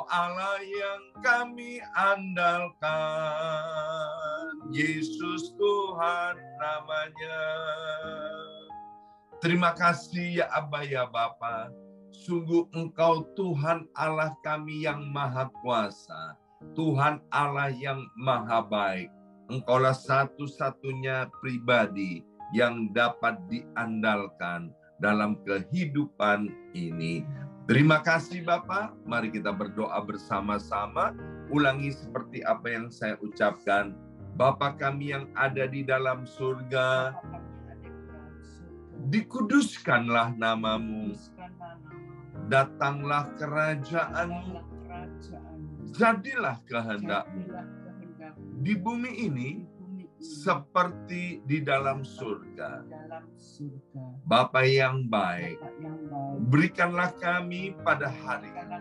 Engkau Allah yang kami andalkan. Yesus Tuhan namanya. Terima kasih ya Aba ya Bapa. Sungguh Engkau Tuhan Allah kami yang maha kuasa. Tuhan Allah yang maha baik. Engkaulah satu-satunya pribadi yang dapat diandalkan dalam kehidupan ini. Terima kasih Bapak. Mari kita berdoa bersama-sama. Ulangi seperti apa yang saya ucapkan. Bapa kami yang ada di dalam surga, dikuduskanlah namamu. Datanglah kerajaan-Mu. Jadilah kehendak-Mu di bumi ini seperti di dalam surga. Bapa yang baik, berikanlah kami pada hari ini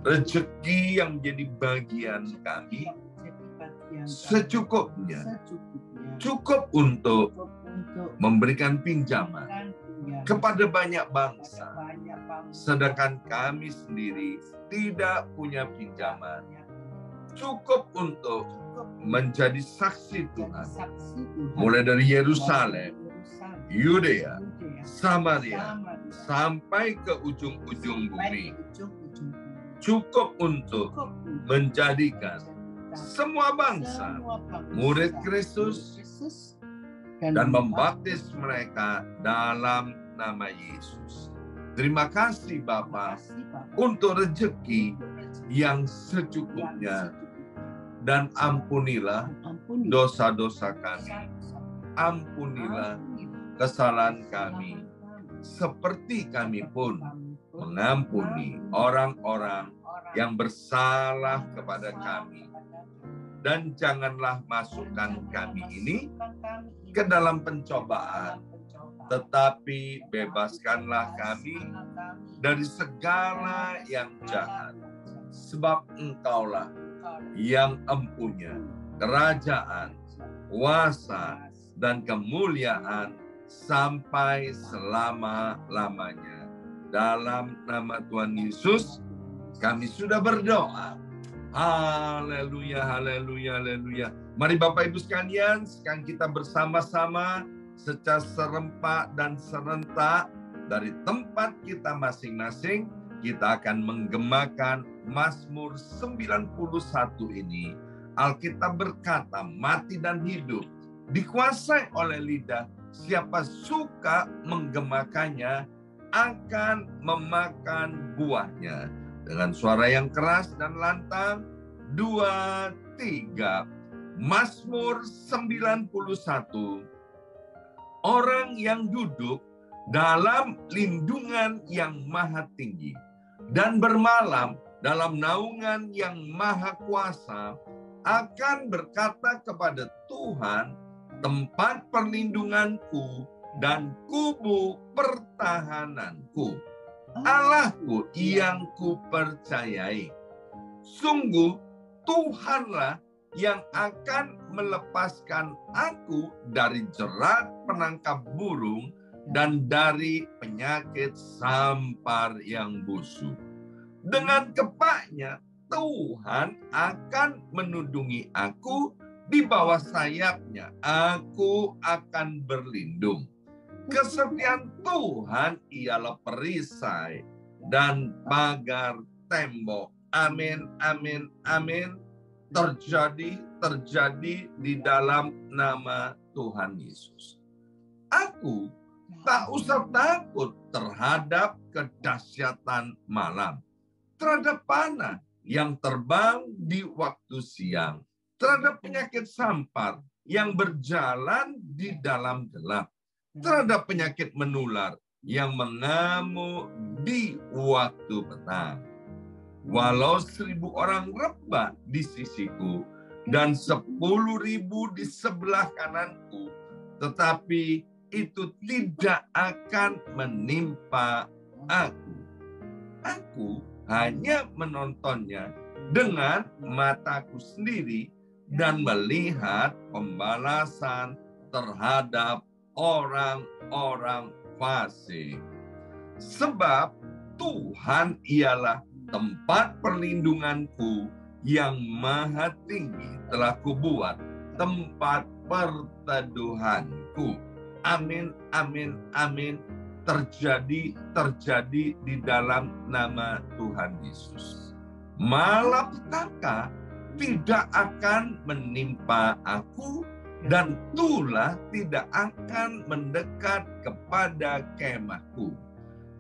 rezeki yang jadi bagian kami secukupnya, cukup untuk memberikan pinjaman kepada banyak bangsa, sedangkan kami sendiri tidak punya pinjaman. Cukup untuk menjadi saksi Tuhan, mulai dari Yerusalem, Yudea, Samaria, sampai ke ujung-ujung bumi. Cukup untuk menjadikan semua bangsa murid Kristus dan membaptis mereka dalam nama Yesus. Terima kasih Bapa untuk rezeki yang secukupnya, dan ampunilah dosa-dosa kami. Ampunilah kesalahan kami, seperti kami pun mengampuni orang-orang yang bersalah kepada kami. Dan janganlah masukkan kami ini ke dalam pencobaan, tetapi bebaskanlah kami dari segala yang jahat. Sebab Engkaulah yang empunya kerajaan, kuasa, dan kemuliaan sampai selama-lamanya. Dalam nama Tuhan Yesus, kami sudah berdoa. Haleluya, haleluya, haleluya. Mari Bapak Ibu sekalian, sekarang kita bersama-sama secara serempak dan serentak dari tempat kita masing-masing, kita akan menggemakan Mazmur 91 ini. Alkitab berkata, mati dan hidup dikuasai oleh lidah. Siapa suka menggemakannya akan memakan buahnya. Dengan suara yang keras dan lantang, 2, 3. Mazmur 91. Orang yang duduk dalam lindungan yang maha tinggi dan bermalam dalam naungan yang maha kuasa akan berkata kepada Tuhan, tempat perlindunganku dan kubu pertahananku, Allahku yang kupercayai. Sungguh Tuhanlah yang akan melepaskan aku dari jerat penangkap burung dan dari penyakit sampar yang busuk. Dengan kepaknya Tuhan akan menudungi aku, di bawah sayapnya aku akan berlindung. Kesetiaan Tuhan ialah perisai dan pagar tembok. Amin, amin, amin. Terjadi di dalam nama Tuhan Yesus. Aku tak usah takut terhadap kedahsyatan malam, terhadap panah yang terbang di waktu siang, terhadap penyakit sampar yang berjalan di dalam gelap, terhadap penyakit menular yang mengamuk di waktu petang. Walau 1.000 orang rebah di sisiku dan 10.000 di sebelah kananku, tetapi itu tidak akan menimpa aku. Aku hanya menontonnya dengan mataku sendiri dan melihat pembalasan terhadap orang-orang fasik. Sebab Tuhan ialah tempat perlindunganku yang maha tinggi telah kubuat tempat perteduhanku. Amin, amin, amin. Terjadi di dalam nama Tuhan Yesus. Malapetaka tidak akan menimpa aku, dan tulah tidak akan mendekat kepada kemahku.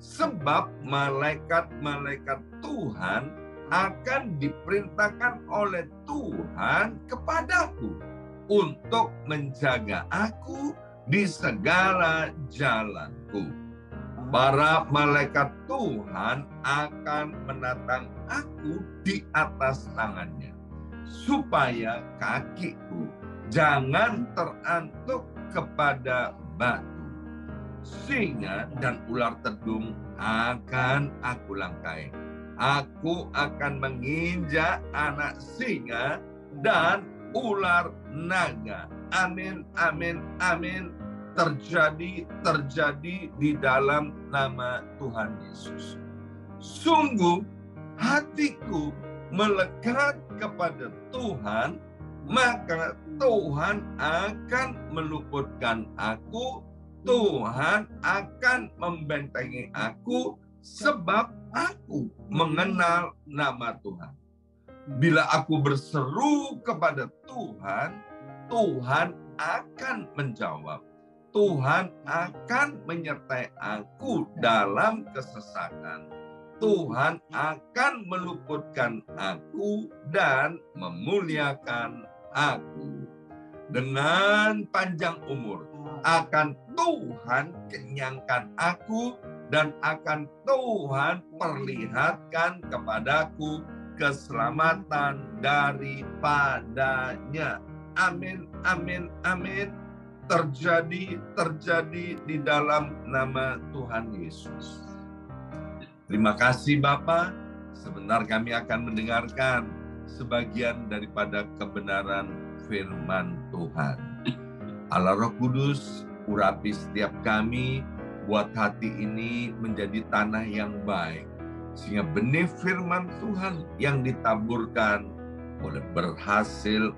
Sebab malaikat-malaikat Tuhan akan diperintahkan oleh Tuhan kepadaku untuk menjaga aku di segala jalanku. Para malaikat Tuhan akan menatang aku di atas tangannya, supaya kakiku jangan terantuk kepada batu. Singa dan ular tedung akan aku langkai. Aku akan menginjak anak singa dan ular naga. Amin, amin, amin. Terjadi di dalam nama Tuhan Yesus. Sungguh hatiku melekat kepada Tuhan, maka Tuhan akan meluputkan aku, Tuhan akan membentengi aku, sebab aku mengenal nama Tuhan. Bila aku berseru kepada Tuhan, Tuhan akan menjawab. Tuhan akan menyertai aku dalam kesesakan. Tuhan akan meluputkan aku dan memuliakan aku. Dengan panjang umur akan Tuhan kenyangkan aku, dan akan Tuhan perlihatkan kepadaku keselamatan daripadanya. Amin, amin, amin. Terjadi di dalam nama Tuhan Yesus. Terima kasih Bapa. Sebentar kami akan mendengarkan sebagian daripada kebenaran firman Tuhan. Allah Roh Kudus, urapi setiap kami, buat hati ini menjadi tanah yang baik, sehingga benih firman Tuhan yang ditaburkan boleh berhasil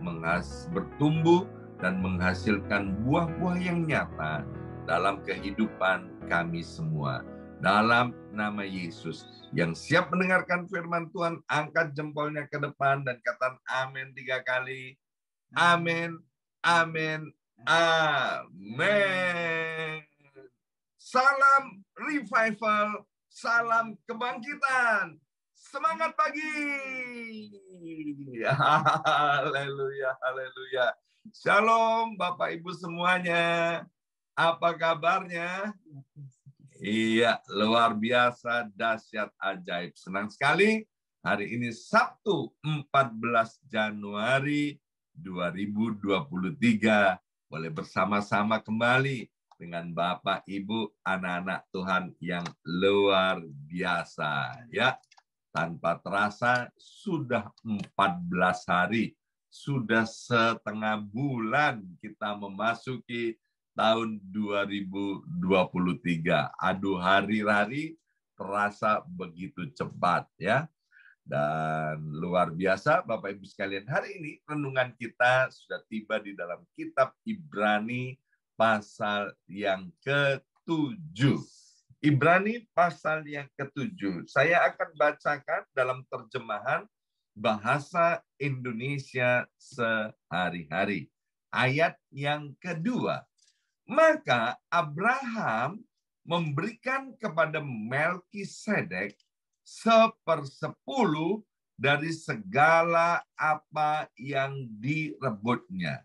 bertumbuh dan menghasilkan buah-buah yang nyata dalam kehidupan kami semua. Dalam nama Yesus, yang siap mendengarkan firman Tuhan, angkat jempolnya ke depan dan katakan amin 3 kali. Amin, amin, amin. Salam revival, salam kebangkitan. Semangat pagi. Haleluya, haleluya. Shalom Bapak Ibu semuanya. Apa kabarnya? Iya, luar biasa, dahsyat, ajaib. Senang sekali hari ini Sabtu 14 Januari 2023 boleh bersama-sama kembali dengan Bapak Ibu anak-anak Tuhan yang luar biasa ya. Tanpa terasa sudah 14 hari, sudah setengah bulan kita memasuki tahun 2023. Aduh, hari-hari terasa begitu cepat ya. Dan luar biasa Bapak Ibu sekalian, hari ini renungan kita sudah tiba di dalam kitab Ibrani pasal yang ke-7. Ibrani pasal yang ke-7. Saya akan bacakan dalam terjemahan bahasa Indonesia sehari-hari. Ayat yang kedua. Maka Abraham memberikan kepada Melkisedek 1/10 dari segala apa yang direbutnya.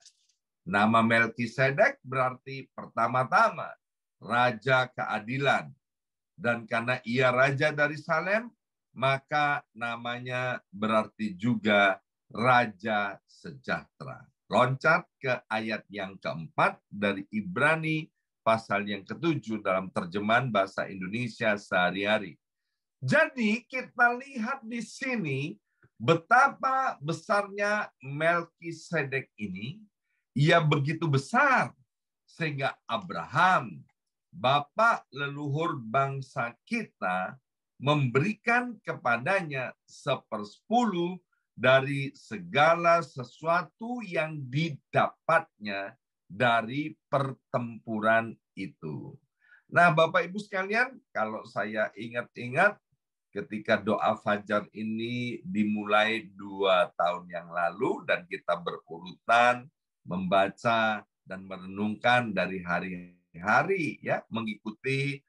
Nama Melkisedek berarti pertama-tama Raja Keadilan. Dan karena ia Raja dari Salem, maka namanya berarti juga Raja Sejahtera. Loncat ke ayat yang keempat dari Ibrani pasal yang ke-7 dalam terjemahan bahasa Indonesia sehari-hari. Jadi kita lihat di sini betapa besarnya Melkisedek ini. Ia begitu besar sehingga Abraham, bapak leluhur bangsa kita, memberikan kepadanya 1/10 dari segala sesuatu yang didapatnya dari pertempuran itu. Nah, Bapak Ibu sekalian, kalau saya ingat-ingat ketika doa fajar ini dimulai 2 tahun yang lalu dan kita berurutan membaca dan merenungkan dari hari-hari ya, mengikuti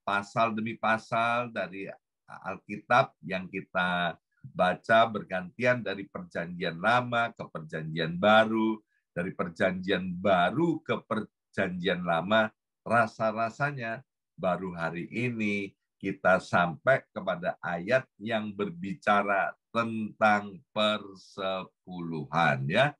pasal demi pasal dari Alkitab yang kita baca bergantian dari perjanjian lama ke perjanjian baru, dari perjanjian baru ke perjanjian lama. Rasa-rasanya baru hari ini kita sampai kepada ayat yang berbicara tentang persepuluhan ya.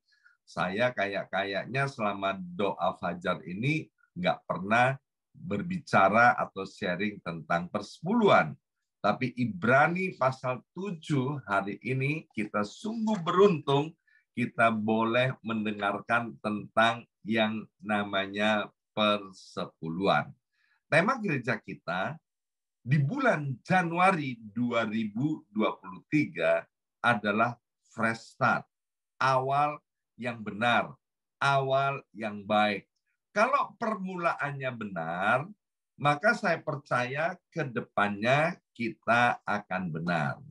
Saya kayaknya selama doa fajar ini nggak pernah berbicara atau sharing tentang persepuluhan. Tapi Ibrani pasal 7 hari ini kita sungguh beruntung kita boleh mendengarkan tentang yang namanya persepuluhan. Tema gereja kita di bulan Januari 2023 adalah fresh start, awal yang benar, awal yang baik. Kalau permulaannya benar, maka saya percaya ke depannya kita akan benar.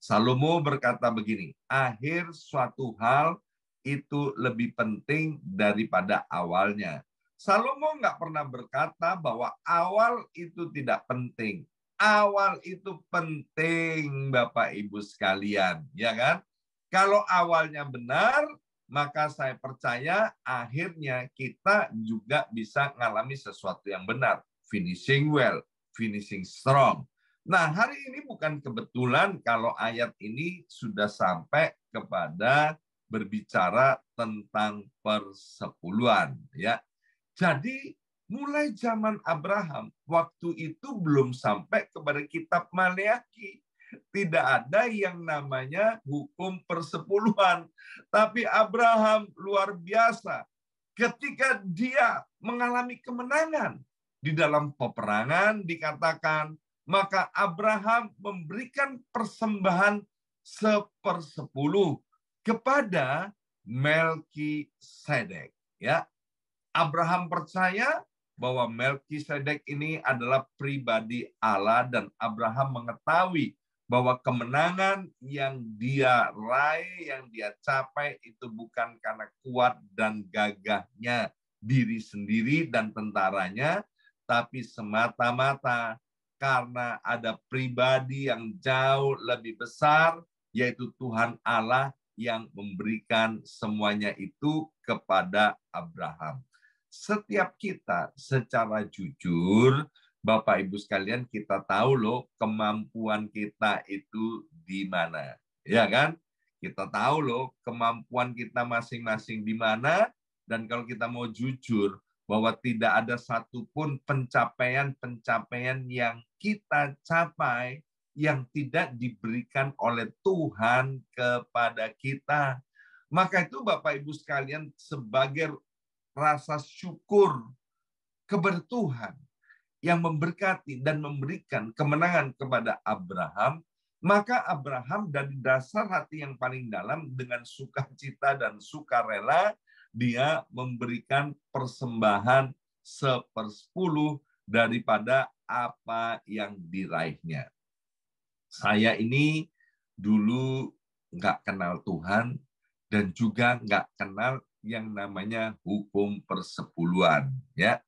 Salomo berkata begini, akhir suatu hal itu lebih penting daripada awalnya. Salomo nggak pernah berkata bahwa awal itu tidak penting. Awal itu penting, Bapak Ibu sekalian, ya kan? Kalau awalnya benar, maka saya percaya akhirnya kita juga bisa mengalami sesuatu yang benar. Finishing well, finishing strong. Nah, hari ini bukan kebetulan kalau ayat ini sudah sampai kepada berbicara tentang persepuluhan, ya. Jadi mulai zaman Abraham, waktu itu belum sampai kepada kitab Maleakhi. Tidak ada yang namanya hukum persepuluhan. Tapi Abraham luar biasa. Ketika dia mengalami kemenangan di dalam peperangan dikatakan, maka Abraham memberikan persembahan 1/10 kepada Melkisedek. Ya, Abraham percaya bahwa Melkisedek ini adalah pribadi Allah dan Abraham mengetahui bahwa kemenangan yang dia raih, yang dia capai itu bukan karena kuat dan gagahnya diri sendiri dan tentaranya, tapi semata-mata karena ada pribadi yang jauh lebih besar, yaitu Tuhan Allah yang memberikan semuanya itu kepada Abraham. Setiap kita secara jujur, Bapak Ibu sekalian, kita tahu loh kemampuan kita itu di mana. Ya kan? Kita tahu loh kemampuan kita masing-masing di mana. Dan kalau kita mau jujur, bahwa tidak ada satupun pencapaian-pencapaian yang kita capai yang tidak diberikan oleh Tuhan kepada kita. Maka itu Bapak Ibu sekalian, sebagai rasa syukur kepada Tuhan yang memberkati dan memberikan kemenangan kepada Abraham, maka Abraham dari dasar hati yang paling dalam dengan sukacita dan sukarela, dia memberikan persembahan 1/10 daripada apa yang diraihnya. Saya ini dulu nggak kenal Tuhan dan juga nggak kenal yang namanya hukum persepuluhan. Ya,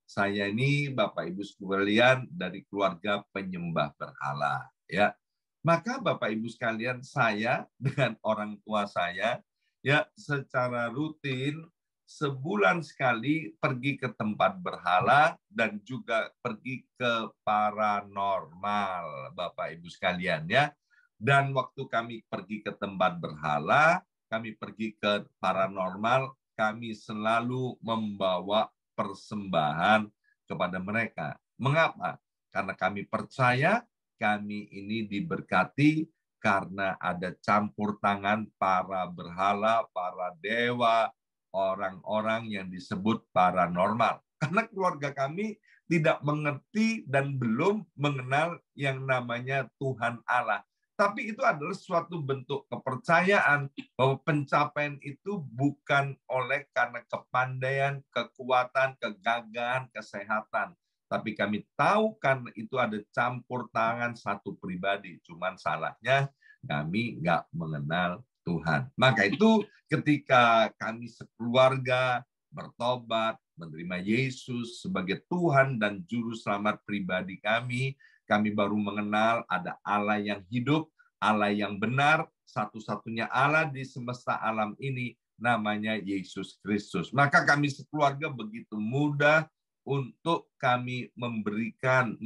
saya ini Bapak Ibu sekalian dari keluarga penyembah berhala. Ya, maka Bapak Ibu sekalian, saya dengan orang tua saya ya secara rutin sebulan sekali pergi ke tempat berhala dan juga pergi ke paranormal, Bapak Ibu sekalian ya. Dan waktu kami pergi ke tempat berhala, kami pergi ke paranormal, kami selalu membawa persembahan kepada mereka. Mengapa? Karena kami percaya kami ini diberkati karena ada campur tangan para berhala, para dewa, orang-orang yang disebut paranormal. Karena keluarga kami tidak mengerti dan belum mengenal yang namanya Tuhan Allah. Tapi itu adalah suatu bentuk kepercayaan bahwa pencapaian itu bukan oleh karena kepandaian, kekuatan, kegagahan, kesehatan. Tapi kami tahu karena itu ada campur tangan satu pribadi. Cuman salahnya kami nggak mengenal Tuhan. Maka itu ketika kami sekeluarga bertobat, menerima Yesus sebagai Tuhan dan Juru Selamat pribadi kami baru mengenal ada Allah yang hidup, Allah yang benar, satu-satunya Allah di semesta alam ini namanya Yesus Kristus. Maka kami sekeluarga begitu mudah untuk kami mengembalikan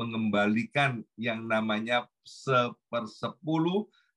yang namanya 1/10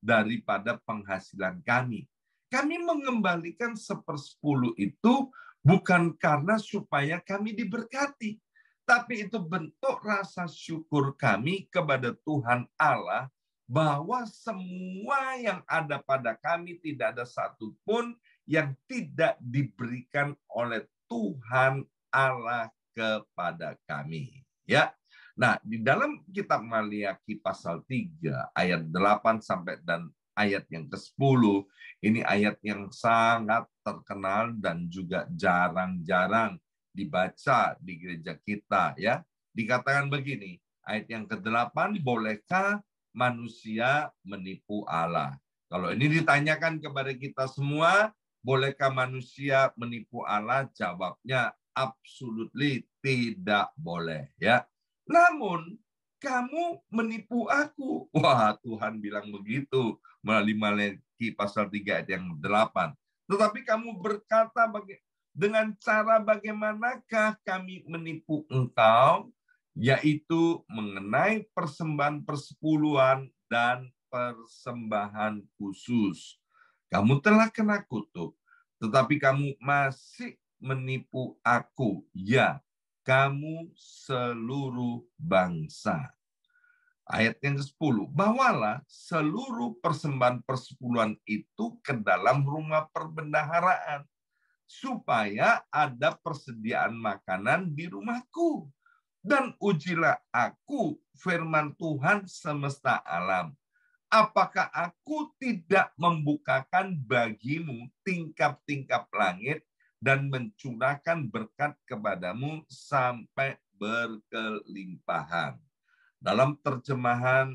daripada penghasilan kami. Kami mengembalikan 1/10 itu bukan karena supaya kami diberkati, tapi itu bentuk rasa syukur kami kepada Tuhan Allah bahwa semua yang ada pada kami tidak ada satupun yang tidak diberikan oleh Tuhan Allah kepada kami. Ya. Nah, di dalam kitab Maliaki pasal 3 ayat 8 sampai dan ayat yang ke-10, ini ayat yang sangat terkenal dan juga jarang-jarang dibaca di gereja kita, ya. Dikatakan begini, ayat yang ke-8, bolehkah manusia menipu Allah? Kalau ini ditanyakan kepada kita semua, bolehkah manusia menipu Allah? Jawabnya absolutely tidak boleh, ya. Namun kamu menipu aku. Wah, Tuhan bilang begitu melalui Maliaki pasal 3 ayat yang 8. Tetapi kamu berkata dengan cara bagaimanakah kami menipu engkau, yaitu mengenai persembahan persepuluhan dan persembahan khusus. Kamu telah kena kutuk, tetapi kamu masih menipu aku, ya, kamu seluruh bangsa. Ayat yang ke-10, bawalah seluruh persembahan persepuluhan itu ke dalam rumah perbendaharaan, supaya ada persediaan makanan di rumahku. Dan ujilah aku, firman Tuhan semesta alam. Apakah aku tidak membukakan bagimu tingkap-tingkap langit dan mencurahkan berkat kepadamu sampai berkelimpahan. Dalam terjemahan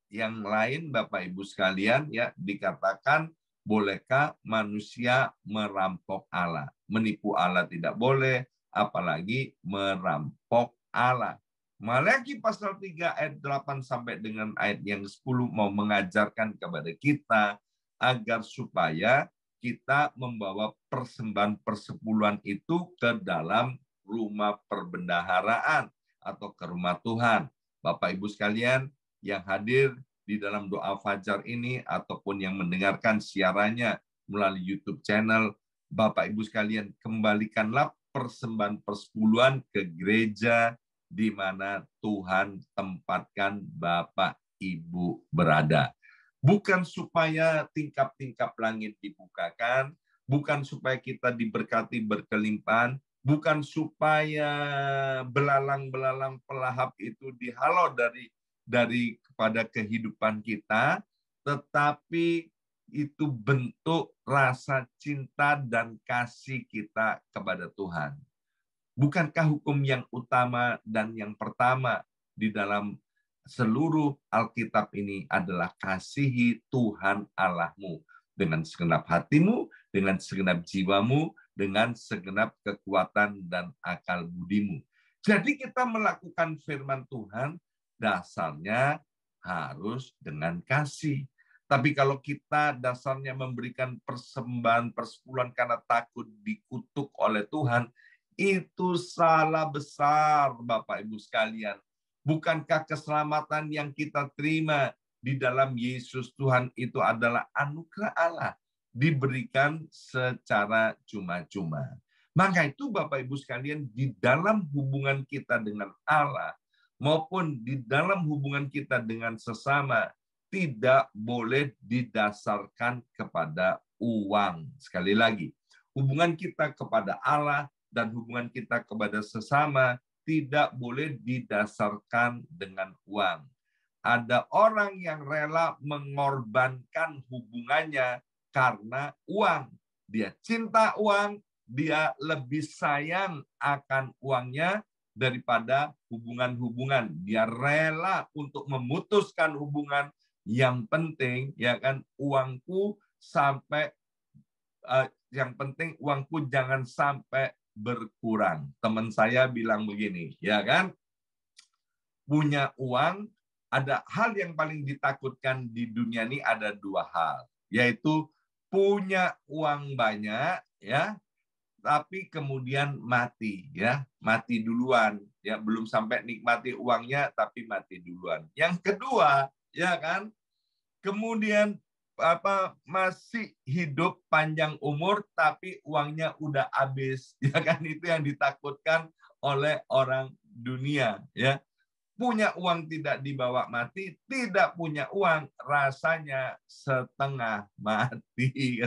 yang lain, Bapak Ibu sekalian, ya, dikatakan bolehkah manusia merampok Allah? Menipu Allah tidak boleh, apalagi merampok Allah. Maliaki pasal 3 ayat 8 sampai dengan ayat yang 10 mau mengajarkan kepada kita agar supaya kita membawa persembahan persepuluhan itu ke dalam rumah perbendaharaan atau ke rumah Tuhan. Bapak Ibu sekalian yang hadir di dalam doa fajar ini ataupun yang mendengarkan siarannya melalui YouTube channel, Bapak Ibu sekalian, kembalikanlah persembahan persepuluhan ke gereja di mana Tuhan tempatkan Bapak Ibu berada. Bukan supaya tingkap-tingkap langit dibukakan, bukan supaya kita diberkati berkelimpahan, bukan supaya belalang-belalang pelahap itu dihalau dari kepada kehidupan kita, tetapi itu bentuk rasa cinta dan kasih kita kepada Tuhan. Bukankah hukum yang utama dan yang pertama di dalam seluruh Alkitab ini adalah kasihi Tuhan Allahmu dengan segenap hatimu, dengan segenap jiwamu, dengan segenap kekuatan dan akal budimu. Jadi kita melakukan firman Tuhan dasarnya harus dengan kasih. Tapi kalau kita dasarnya memberikan persembahan persepuluhan karena takut dikutuk oleh Tuhan, itu salah besar, Bapak Ibu sekalian. Bukankah keselamatan yang kita terima di dalam Yesus Tuhan itu adalah anugerah Allah, diberikan secara cuma-cuma. Maka itu Bapak Ibu sekalian, di dalam hubungan kita dengan Allah, maupun di dalam hubungan kita dengan sesama, tidak boleh didasarkan kepada uang. Sekali lagi, hubungan kita kepada Allah dan hubungan kita kepada sesama tidak boleh didasarkan dengan uang. Ada orang yang rela mengorbankan hubungannya karena uang. Dia cinta uang, dia lebih sayang akan uangnya daripada hubungan-hubungan. Dia rela untuk memutuskan hubungan. Yang penting ya kan uangku sampai yang penting uangku jangan sampai berkurang. Teman saya bilang begini, ya kan? Punya uang, ada hal yang paling ditakutkan di dunia ini ada dua hal, yaitu punya uang banyak, ya, tapi kemudian mati, ya, mati duluan, ya, belum sampai nikmati uangnya, tapi mati duluan. Yang kedua, ya kan, kemudian masih hidup panjang umur tapi uangnya udah habis, ya kan, itu yang ditakutkan oleh orang dunia, ya. Punya uang tidak dibawa mati, tidak punya uang rasanya setengah mati.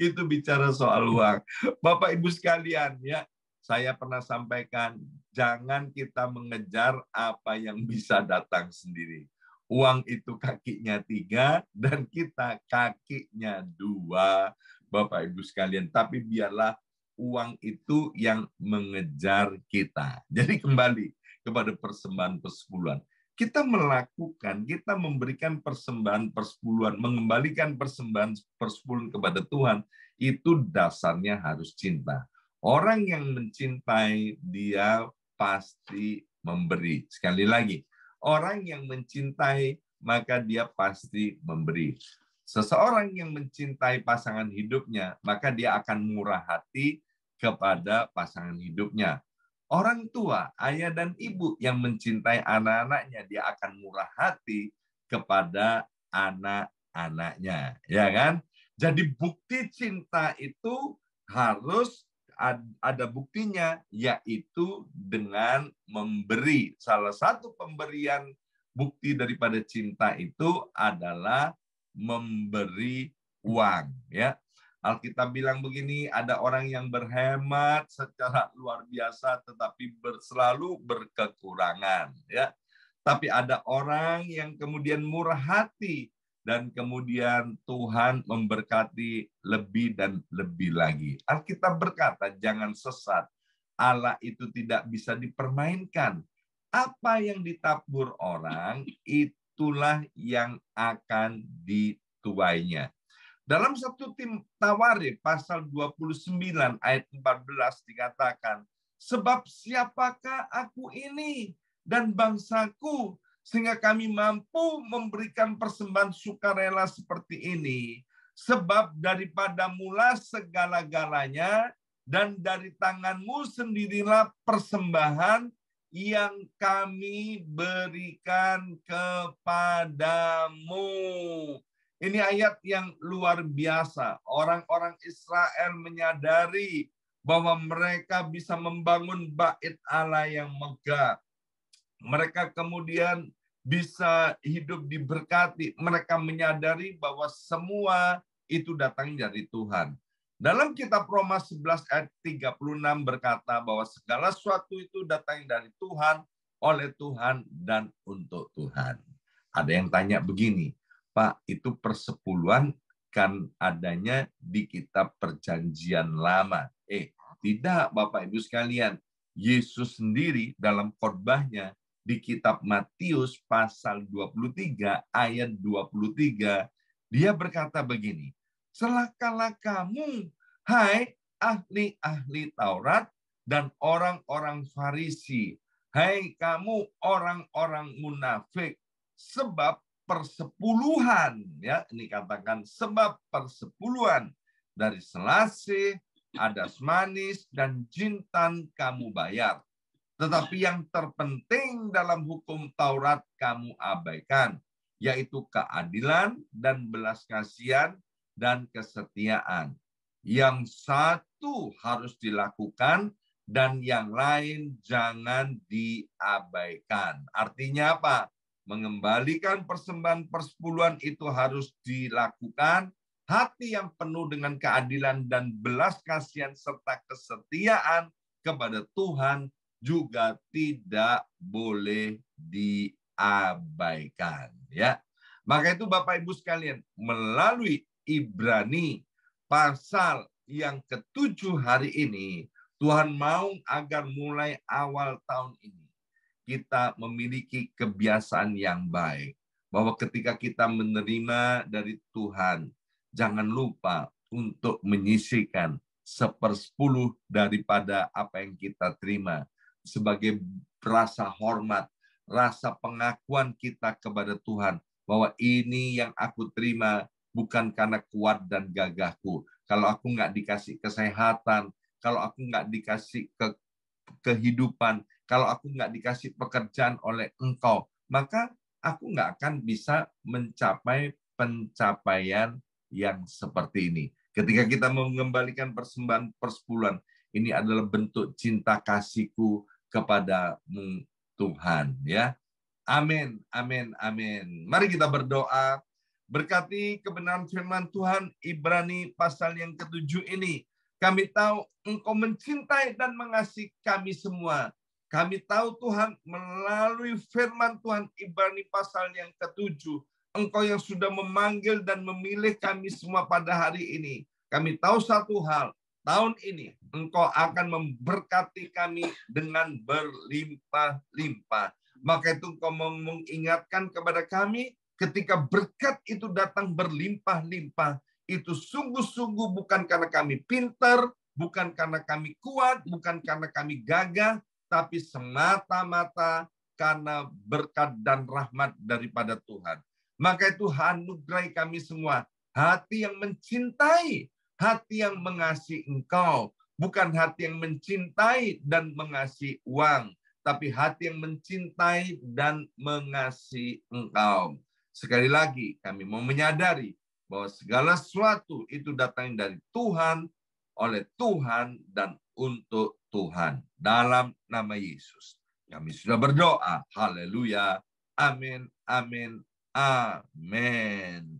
Itu bicara soal uang. Bapak Ibu sekalian, ya, saya pernah sampaikan, jangan kita mengejar apa yang bisa datang sendiri. Uang itu kakinya 3 dan kita kakinya 2, Bapak Ibu sekalian. Tapi biarlah uang itu yang mengejar kita. Jadi kembali kepada persembahan persepuluhan. Kita melakukan, kita memberikan persembahan persepuluhan, mengembalikan persembahan persepuluhan kepada Tuhan, itu dasarnya harus cinta. Orang yang mencintai, dia pasti memberi. Sekali lagi, orang yang mencintai, maka dia pasti memberi. Seseorang yang mencintai pasangan hidupnya, maka dia akan murah hati kepada pasangan hidupnya. Orang tua, ayah dan ibu yang mencintai anak-anaknya, dia akan murah hati kepada anak-anaknya, ya kan? Jadi bukti cinta itu harus ada buktinya, yaitu dengan memberi. Salah satu pemberian bukti daripada cinta itu adalah memberi uang, ya. Alkitab bilang begini, ada orang yang berhemat secara luar biasa tetapi selalu berkekurangan, ya. Tapi ada orang yang kemudian murah hati dan kemudian Tuhan memberkati lebih dan lebih lagi. Alkitab berkata, jangan sesat. Allah itu tidak bisa dipermainkan. Apa yang ditabur orang, itulah yang akan dituainya. Dalam 1 Tawarik pasal 29 ayat 14 dikatakan, sebab siapakah aku ini dan bangsaku sehingga kami mampu memberikan persembahan sukarela seperti ini. Sebab daripada mula segala-galanya dan dari tanganmu sendirilah persembahan yang kami berikan kepadamu. Ini ayat yang luar biasa. Orang-orang Israel menyadari bahwa mereka bisa membangun bait Allah yang megah. Mereka kemudian bisa hidup diberkati. Mereka menyadari bahwa semua itu datang dari Tuhan. Dalam kitab Roma 11 ayat 36 berkata bahwa segala sesuatu itu datang dari Tuhan, oleh Tuhan, dan untuk Tuhan. Ada yang tanya begini, Pak, itu persepuluhan kan adanya di kitab Perjanjian Lama. Tidak, Bapak Ibu sekalian. Yesus sendiri dalam khotbahnya di kitab Matius pasal 23 ayat 23, dia berkata begini, celakalah kamu, hai ahli-ahli Taurat dan orang-orang Farisi, hai kamu orang-orang munafik, sebab persepuluhan, ya, ini katakan sebab persepuluhan dari selasih, adas manis, dan jintan kamu bayar. Tetapi yang terpenting dalam hukum Taurat kamu abaikan, yaitu keadilan dan belas kasihan dan kesetiaan. Yang satu harus dilakukan dan yang lain jangan diabaikan. Artinya apa? Mengembalikan persembahan persepuluhan itu harus dilakukan, hati yang penuh dengan keadilan dan belas kasihan serta kesetiaan kepada Tuhan juga tidak boleh diabaikan, ya. Maka itu Bapak Ibu sekalian, melalui Ibrani pasal yang ke-7 hari ini, Tuhan mau agar mulai awal tahun ini kita memiliki kebiasaan yang baik. Bahwa ketika kita menerima dari Tuhan, jangan lupa untuk menyisihkan 1/10 daripada apa yang kita terima sebagai rasa hormat, rasa pengakuan kita kepada Tuhan bahwa ini yang aku terima bukan karena kuat dan gagahku. Kalau aku nggak dikasih kesehatan, kalau aku nggak dikasih kehidupan, kalau aku nggak dikasih pekerjaan oleh Engkau, maka aku nggak akan bisa mencapai pencapaian yang seperti ini. Ketika kita mengembalikan persembahan persepuluhan, ini adalah bentuk cinta kasihku kepadamu Tuhan, ya. Amin, amin, amin. Mari kita berdoa. Berkati kebenaran firman Tuhan, Ibrani pasal yang ke-7 ini. Kami tahu Engkau mencintai dan mengasihi kami semua. Kami tahu Tuhan melalui firman Tuhan, Ibrani pasal yang ke-7. Engkau yang sudah memanggil dan memilih kami semua pada hari ini. Kami tahu satu hal, tahun ini Engkau akan memberkati kami dengan berlimpah-limpah. Maka itu Engkau mengingatkan kepada kami, ketika berkat itu datang berlimpah-limpah, itu sungguh-sungguh bukan karena kami pintar, bukan karena kami kuat, bukan karena kami gagah, tapi semata-mata karena berkat dan rahmat daripada Tuhan. Maka itu anugerai kami semua, hati yang mencintai, hati yang mengasihi Engkau, bukan hati yang mencintai dan mengasihi uang, tapi hati yang mencintai dan mengasihi Engkau. Sekali lagi, kami mau menyadari bahwa segala sesuatu itu datang dari Tuhan, oleh Tuhan, dan untuk Tuhan. Dalam nama Yesus. Kami sudah berdoa. Haleluya. Amin, amin, amin.